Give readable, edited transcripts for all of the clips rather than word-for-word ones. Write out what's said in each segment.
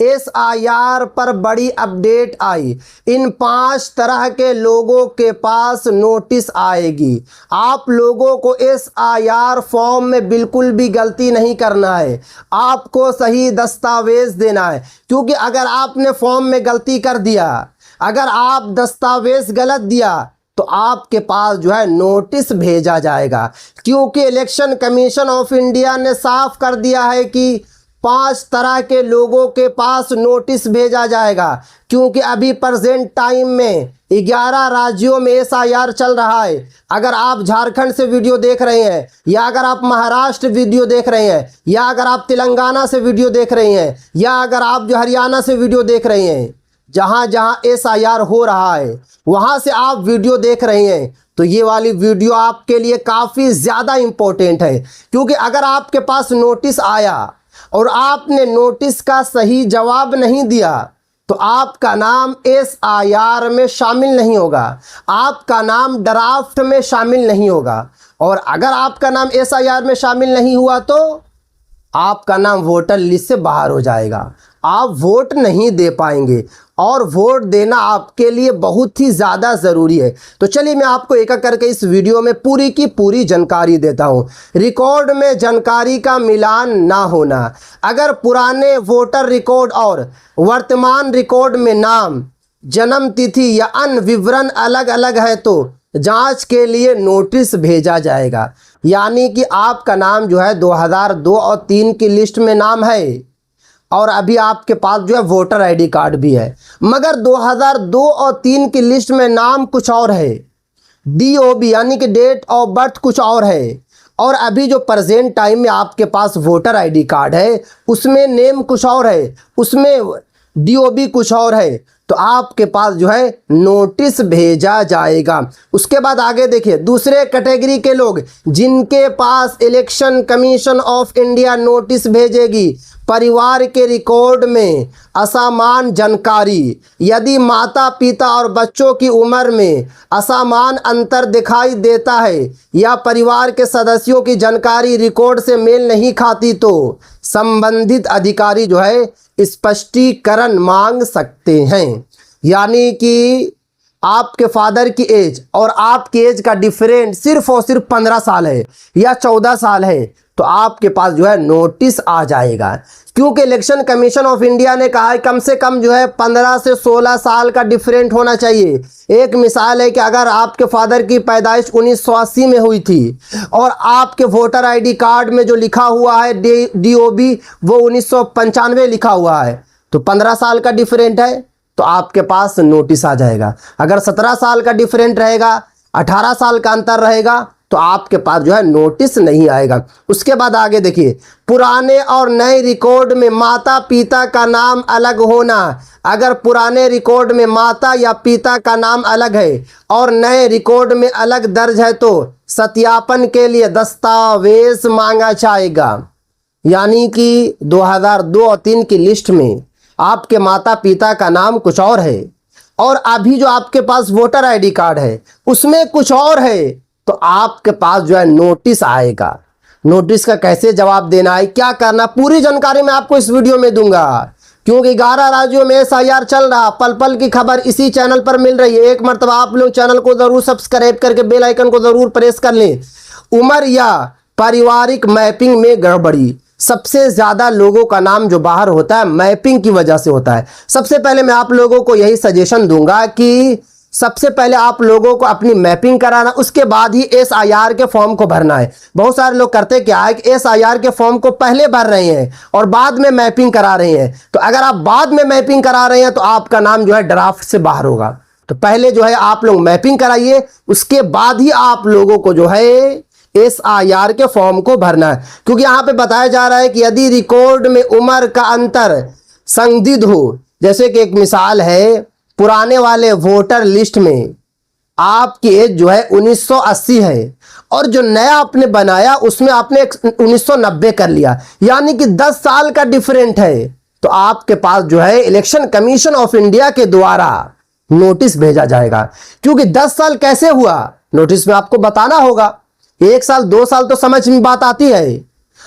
SIR पर बड़ी update आई। इन 5 तरह के लोगों के पास नोटिस आएगी। आप लोगों को SIR फॉर्म में बिल्कुल भी गलती नहीं करना है, आपको सही दस्तावेज देना है। क्योंकि अगर आपने फॉर्म में गलती कर दिया, अगर आप दस्तावेज गलत दिया, तो आपके पास जो है नोटिस भेजा जाएगा। क्योंकि इलेक्शन कमीशन ऑफ इंडिया ने साफ कर दिया है कि 5 तरह के लोगों के पास नोटिस भेजा जाएगा। क्योंकि अभी प्रेजेंट टाइम में 11 राज्यों में SIR चल रहा है। अगर आप झारखंड से वीडियो देख रहे हैं, या अगर आप महाराष्ट्र वीडियो देख रहे हैं, या अगर आप तेलंगाना से वीडियो देख रहे हैं, या अगर आप जो हरियाणा से वीडियो देख रहे हैं, जहां जहां SIR हो रहा है वहां से आप वीडियो देख रहे हैं, तो ये वाली वीडियो आपके लिए काफ़ी ज़्यादा इम्पोर्टेंट है। क्योंकि अगर आपके पास नोटिस आया और आपने नोटिस का सही जवाब नहीं दिया, तो आपका नाम SIR में शामिल नहीं होगा, आपका नाम ड्राफ्ट में शामिल नहीं होगा। और अगर आपका नाम SIR में शामिल नहीं हुआ तो आपका नाम वोटर लिस्ट से बाहर हो जाएगा, आप वोट नहीं दे पाएंगे। और वोट देना आपके लिए बहुत ही ज़्यादा ज़रूरी है। तो चलिए मैं आपको एक एक करके इस वीडियो में पूरी की पूरी जानकारी देता हूँ। रिकॉर्ड में जानकारी का मिलान ना होना। अगर पुराने वोटर रिकॉर्ड और वर्तमान रिकॉर्ड में नाम, जन्म तिथि या अन्य विवरण अलग अलग है तो जांच के लिए नोटिस भेजा जाएगा। यानी कि आपका नाम जो है 2002 और 3 की लिस्ट में नाम है, और अभी आपके पास जो है वोटर ID कार्ड भी है, मगर 2002 और 3 की लिस्ट में नाम कुछ और है, DOB यानी कि डेट ऑफ बर्थ कुछ और है, और अभी जो प्रेजेंट टाइम में आपके पास वोटर ID कार्ड है उसमें नेम कुछ और है, उसमें DOB कुछ और है, तो आपके पास जो है नोटिस भेजा जाएगा। उसके बाद आगे देखिए, दूसरे कैटेगरी के लोग जिनके पास election commission of India notice भेजेगी, परिवार के रिकॉर्ड में असमान जानकारी, यदि माता पिता और बच्चों की उम्र में असमान अंतर दिखाई देता है या परिवार के सदस्यों की जानकारी रिकॉर्ड से मेल नहीं खाती, तो संबंधित अधिकारी जो है स्पष्टीकरण मांग सकते हैं। यानी कि आपके फादर की एज और आपकी एज का डिफरेंट सिर्फ और सिर्फ 15 साल है या 14 साल है, तो आपके पास जो है नोटिस आ जाएगा। क्योंकि इलेक्शन कमीशन ऑफ इंडिया ने कहा है कम से कम जो है 15 से 16 साल का डिफरेंट होना चाहिए। एक मिसाल है कि अगर आपके फादर की पैदाइश 1980 में हुई थी और आपके वोटर ID कार्ड में जो लिखा हुआ है DOB वो 1995 लिखा हुआ है, तो 15 साल का डिफरेंट है, तो आपके पास नोटिस आ जाएगा। अगर 17 साल का डिफरेंट रहेगा, 18 साल का अंतर रहेगा, तो आपके पास जो है नोटिस नहीं आएगा। उसके बाद आगे देखिए, पुराने और नए रिकॉर्ड में माता पिता का नाम अलग होना। अगर पुराने रिकॉर्ड में माता या पिता का नाम अलग है और नए रिकॉर्ड में अलग दर्ज है, तो सत्यापन के लिए दस्तावेज मांगा जाएगा। यानी कि 2002 और 3 की लिस्ट में आपके माता पिता का नाम कुछ और है, और अभी जो आपके पास वोटर ID कार्ड है उसमें कुछ और है, तो आपके पास जो है नोटिस आएगा। नोटिस का कैसे जवाब देना है, क्या करना, पूरी जानकारी मैं आपको इस वीडियो में दूंगा। क्योंकि 11 राज्यों में SIR चल रहा, पल पल की खबर इसी चैनल पर मिल रही है। एक मर्तबा आप लोग चैनल को जरूर सब्सक्राइब करके बेल आइकन को जरूर प्रेस कर लें। उम्र या पारिवारिक मैपिंग में गड़बड़ी, सबसे ज़्यादा लोगों का नाम जो बाहर होता है मैपिंग की वजह से होता है। सबसे पहले मैं आप लोगों को यही सजेशन दूंगा कि सबसे पहले आप लोगों को अपनी मैपिंग कराना, उसके बाद ही SIR के फॉर्म को भरना है। बहुत सारे लोग करते क्या है कि SIR के फॉर्म को पहले भर रहे हैं और बाद में मैपिंग करा रहे हैं। तो अगर आप बाद में मैपिंग करा रहे हैं तो आपका नाम जो है ड्राफ्ट से बाहर होगा। तो पहले जो है आप लोग मैपिंग कराइए, उसके बाद ही आप लोगों को जो है SIR के फॉर्म को भरना है। क्योंकि यहाँ पे बताया जा रहा है कि यदि रिकॉर्ड में उम्र का अंतर संदिग्ध हो, जैसे कि एक मिसाल है, पुराने वाले वोटर लिस्ट में आपकी एज जो है 1980 है और जो नया आपने बनाया उसमें आपने 1990 कर लिया, यानी कि 10 साल का डिफरेंट है, तो आपके पास जो है इलेक्शन कमीशन ऑफ इंडिया के द्वारा नोटिस भेजा जाएगा। क्योंकि 10 साल कैसे हुआ, नोटिस में आपको बताना होगा। 1 साल 2 साल तो समझ में बात आती है,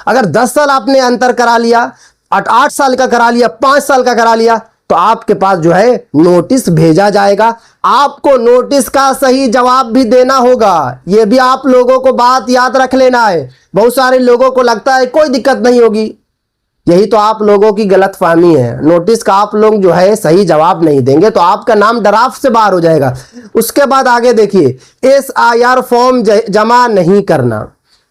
अगर 10 साल आपने अंतर करा लिया 8 साल का करा लिया, 5 साल का करा लिया, तो आपके पास जो है नोटिस भेजा जाएगा। आपको नोटिस का सही जवाब भी देना होगा। यह भी आप लोगों को बात याद रख लेना है। बहुत सारे लोगों को लगता है कोई दिक्कत नहीं होगी, यही तो आप लोगों की गलतफहमी है। नोटिस का आप लोग जो है सही जवाब नहीं देंगे तो आपका नाम ड्राफ्ट से बाहर हो जाएगा। उसके बाद आगे देखिए, SIR फॉर्म जमा नहीं करना,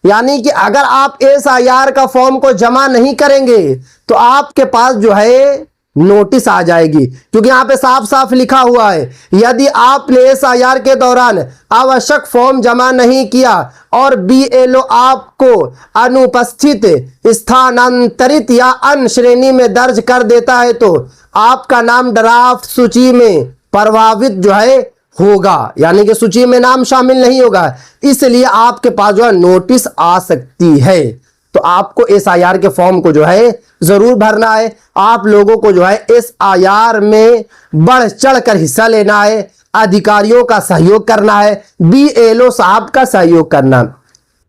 यानी कि अगर आप SIR का फॉर्म को जमा नहीं करेंगे तो आपके पास जो है नोटिस आ जाएगी, क्योंकि यहां पे साफ साफ लिखा हुआ है यदि आपने SIR के दौरान आवश्यक फॉर्म जमा नहीं किया और BLO आपको अनुपस्थित, स्थानांतरित या अन्य श्रेणी में दर्ज कर देता है तो आपका नाम ड्राफ्ट सूची में प्रभावित जो है होगा, यानी कि सूची में नाम शामिल नहीं होगा। इसलिए आपके पास जो है नोटिस आ सकती है। तो आपको SIR के फॉर्म को जो है जरूर भरना है। आप लोगों को जो है SIR में बढ़ चढ़ कर हिस्सा लेना है, अधिकारियों का सहयोग करना है, BLO साहब का सहयोग करना।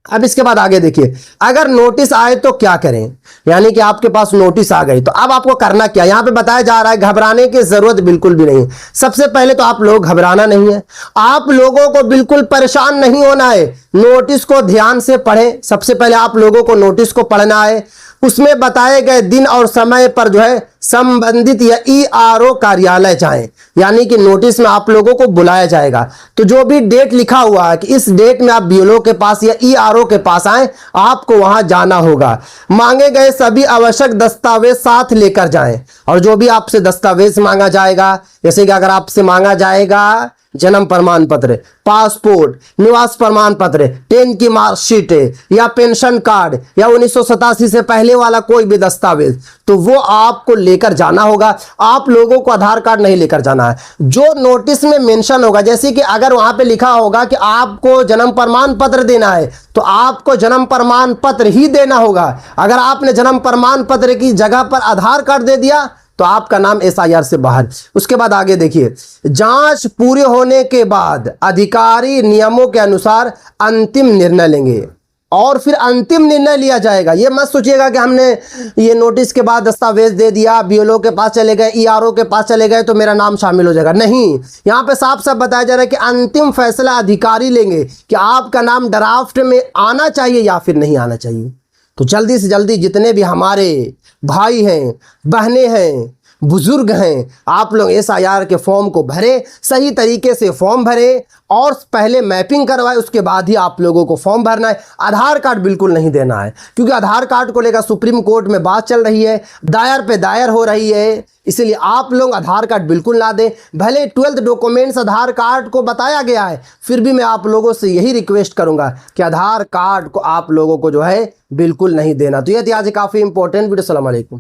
अब इसके बाद आगे देखिए, अगर नोटिस आए तो क्या करें, यानी कि आपके पास नोटिस आ गई तो अब आपको करना क्या, यहां पे बताया जा रहा है घबराने की जरूरत बिल्कुल भी नहीं। सबसे पहले तो आप लोग घबराना नहीं है, आप लोगों को बिल्कुल परेशान नहीं होना है। नोटिस को ध्यान से पढ़ें। सबसे पहले आप लोगों को नोटिस को पढ़ना है, उसमें बताए गए दिन और समय पर जो है संबंधित या ERO कार्यालय जाएं, यानी कि नोटिस में आप लोगों को बुलाया जाएगा। तो जो भी डेट लिखा हुआ है कि इस डेट में आप BLO के पास या ERO के पास आए, आपको वहां जाना होगा। मांगे गए सभी आवश्यक दस्तावेज साथ लेकर जाएं, और जो भी आपसे दस्तावेज मांगा जाएगा, जैसे कि अगर आपसे मांगा जाएगा जन्म प्रमाण पत्र, पासपोर्ट, निवास प्रमाण पत्र, 10 की मार्कशीट या पेंशन कार्ड या 1987 से पहले वाला कोई भी दस्तावेज, तो वो आपको लेकर जाना होगा। आप लोगों को आधार कार्ड नहीं लेकर जाना है। जो नोटिस में मेंशन होगा, जैसे कि अगर वहां पे लिखा होगा कि आपको जन्म प्रमाण पत्र देना है तो आपको जन्म प्रमाण पत्र ही देना होगा। अगर आपने जन्म प्रमाण पत्र की जगह पर आधार कार्ड दे दिया तो आपका नाम SIR से बाहर। उसके बाद आगे देखिए, जांच पूरे होने के बाद अधिकारी नियमों के अनुसार अंतिम निर्णय लेंगे, और फिर अंतिम निर्णय लिया जाएगा। ये मत सोचिएगा कि हमने ये नोटिस के बाद दस्तावेज दे दिया, BLO के पास चले गए, ERO के पास चले गए तो मेरा नाम शामिल हो जाएगा। नहीं, यहाँ पे साफ साफ बताया जा रहा है कि अंतिम फैसला अधिकारी लेंगे कि आपका नाम ड्राफ्ट में आना चाहिए या फिर नहीं आना चाहिए। तो जल्दी से जल्दी जितने भी हमारे भाई हैं, बहनें हैं, बुजुर्ग हैं, आप लोग SIR के फॉर्म को भरें, सही तरीके से फॉर्म भरें और पहले मैपिंग करवाएं, उसके बाद ही आप लोगों को फॉर्म भरना है। आधार कार्ड बिल्कुल नहीं देना है, क्योंकि आधार कार्ड को लेकर सुप्रीम कोर्ट में बात चल रही है, दायर पे दायर हो रही है, इसलिए आप लोग आधार कार्ड बिल्कुल ना दें। भले 12th डॉक्यूमेंट्स आधार कार्ड को बताया गया है, फिर भी मैं आप लोगों से यही रिक्वेस्ट करूंगा कि आधार कार्ड को आप लोगों को जो है बिल्कुल नहीं देना। तो ये थी आज काफ़ी इंपॉर्टेंट वीडियो। अस्सलाम वालेकुम।